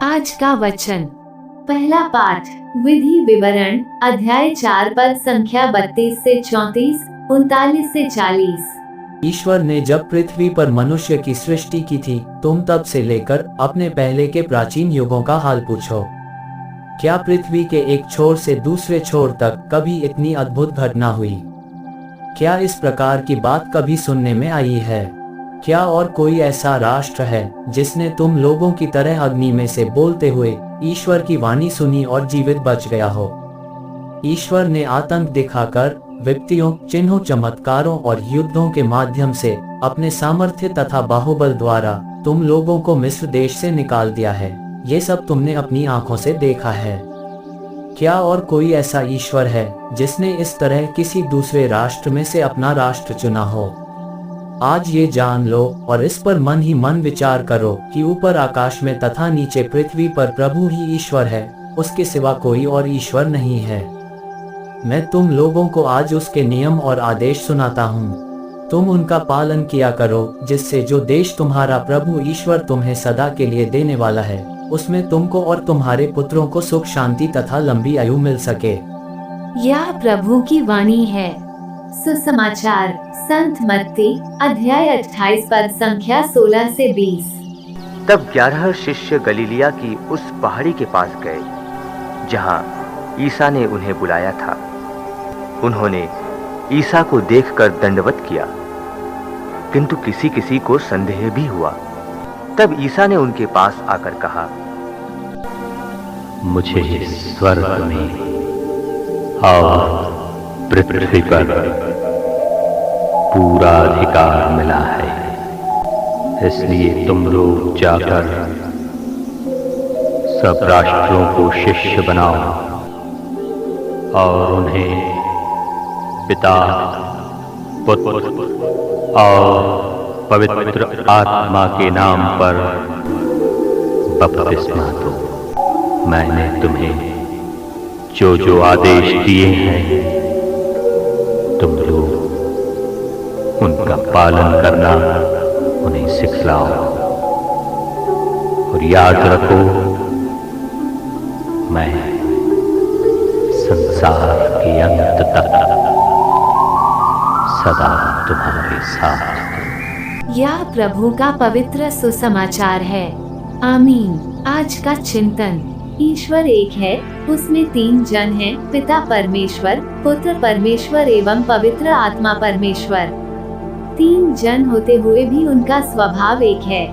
आज का वचन, पहला पाठ विधि विवरण अध्याय 4 पद संख्या 32 से 34, 39 से 40। ईश्वर ने जब पृथ्वी पर मनुष्य की सृष्टि की थी, तुम तब से लेकर अपने पहले के प्राचीन युगों का हाल पूछो। क्या पृथ्वी के एक छोर से दूसरे छोर तक कभी इतनी अद्भुत घटना हुई? क्या इस प्रकार की बात कभी सुनने में आई है? क्या और कोई ऐसा राष्ट्र है जिसने तुम लोगों की तरह अग्नि में से बोलते हुए ईश्वर की वाणी सुनी और जीवित बच गया हो? ईश्वर ने आतंक दिखाकर विपत्तियों, चिन्हों, चमत्कारों और युद्धों के माध्यम से अपने सामर्थ्य तथा बाहुबल द्वारा तुम लोगों को मिस्र देश से निकाल दिया है। ये सब तुमने अपनी आंखों से देखा है। क्या और कोई ऐसा ईश्वर है जिसने इस तरह किसी दूसरे राष्ट्र में से अपना राष्ट्र चुना हो? आज ये जान लो और इस पर मन ही मन विचार करो कि ऊपर आकाश में तथा नीचे पृथ्वी पर प्रभु ही ईश्वर है, उसके सिवा कोई और ईश्वर नहीं है। मैं तुम लोगों को आज उसके नियम और आदेश सुनाता हूँ। तुम उनका पालन किया करो, जिससे जो देश तुम्हारा प्रभु ईश्वर तुम्हें सदा के लिए देने वाला है, उसमें तुमको और तुम्हारे पुत्रों को सुख, शांति तथा लंबी आयु मिल सके। यह प्रभु की वाणी है। सुसमाचार संत मत्ती अध्याय 28 पद संख्या 16 से 20। तब 11 शिष्य गलीलिया की उस पहाड़ी के पास गए जहां ईसा ने उन्हें बुलाया था। उन्होंने ईसा को देखकर दंडवत किया, किंतु किसी किसी को संदेह भी हुआ। तब ईसा ने उनके पास आकर कहा, मुझे स्वर्ग में और पृथ्वी पर पूरा अधिकार मिला है, इसलिए तुम लोग जाकर सब राष्ट्रों को शिष्य बनाओ और उन्हें पिता, पुत्र और पवित्र आत्मा के नाम पर बपतिस्मा दो। मैंने तुम्हें जो जो आदेश दिए हैं, तुम लोग उनका पालन करना उन्हें सिखलाओ। और याद रखो, मैं संसार के अंत तक सदा तुम्हारे साथ हूं। यह प्रभु का पवित्र सुसमाचार है। आमीन। आज का चिंतन, ईश्वर एक है, उसमें 3 जन हैं, पिता परमेश्वर, पुत्र परमेश्वर एवं पवित्र आत्मा परमेश्वर। 3 जन होते हुए भी उनका स्वभाव एक है।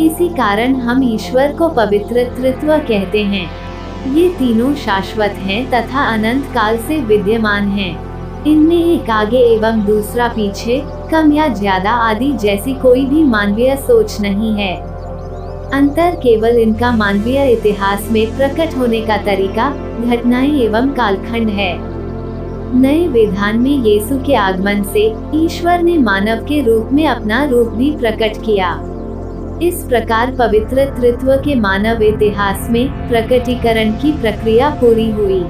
इसी कारण हम ईश्वर को पवित्र त्रित्व कहते हैं। ये तीनों शाश्वत हैं तथा अनंत काल से विद्यमान हैं। इनमें एक आगे एवं दूसरा पीछे, कम या ज्यादा आदि जैसी कोई भी मानवीय सोच नहीं है। अंतर केवल इनका मानवीय इतिहास में प्रकट होने का तरीका, घटनाएं एवं कालखंड है। नए विधान में यीशु के आगमन से ईश्वर ने मानव के रूप में अपना रूप भी प्रकट किया। इस प्रकार पवित्र त्रित्व के मानव इतिहास में प्रकटीकरण की प्रक्रिया पूरी हुई।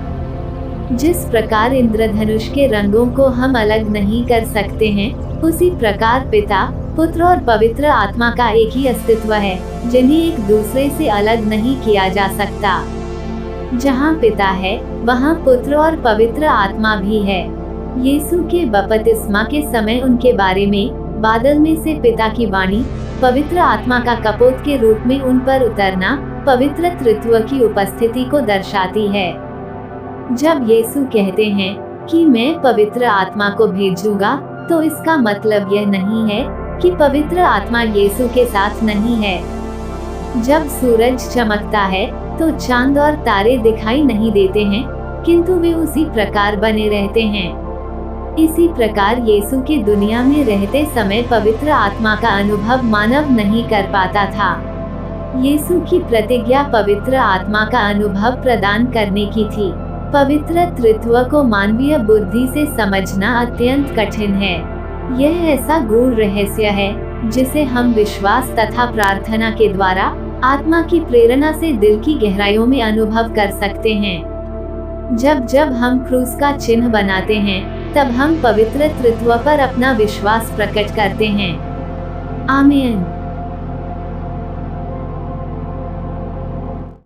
जिस प्रकार इंद्रधनुष के रंगों को हम अलग नहीं कर सकते हैं, उसी प्रकार पिता, पुत्र और पवित्र आत्मा का एक ही अस्तित्व है, जिन्हें एक दूसरे से अलग नहीं किया जा सकता। जहाँ पिता है, वहाँ पुत्र और पवित्र आत्मा भी है। यीशु के बपतिस्मा के समय उनके बारे में बादल में से पिता की वाणी, पवित्र आत्मा का कपोत के रूप में उन पर उतरना पवित्र त्रित्व की उपस्थिति को दर्शाती है। जब यीशु कहते हैं कि मैं पवित्र आत्मा को भेजूंगा, तो इसका मतलब यह नहीं है कि पवित्र आत्मा यीशु के साथ नहीं है। जब सूरज चमकता है तो चांद और तारे दिखाई नहीं देते हैं, किंतु वे उसी प्रकार बने रहते हैं। इसी प्रकार यीशु के दुनिया में रहते समय पवित्र आत्मा का अनुभव मानव नहीं कर पाता था। यीशु की प्रतिज्ञा पवित्र आत्मा का अनुभव प्रदान करने की थी। पवित्र त्रित्व को मानवीय बुद्धि से समझना अत्यंत कठिन है। यह ऐसा गूढ़ रहस्य है जिसे हम विश्वास तथा प्रार्थना के द्वारा आत्मा की प्रेरणा से दिल की गहराइयों में अनुभव कर सकते हैं। जब जब हम क्रूस का चिन्ह बनाते हैं, तब हम पवित्र त्रित्व पर अपना विश्वास प्रकट करते हैं। आमीन।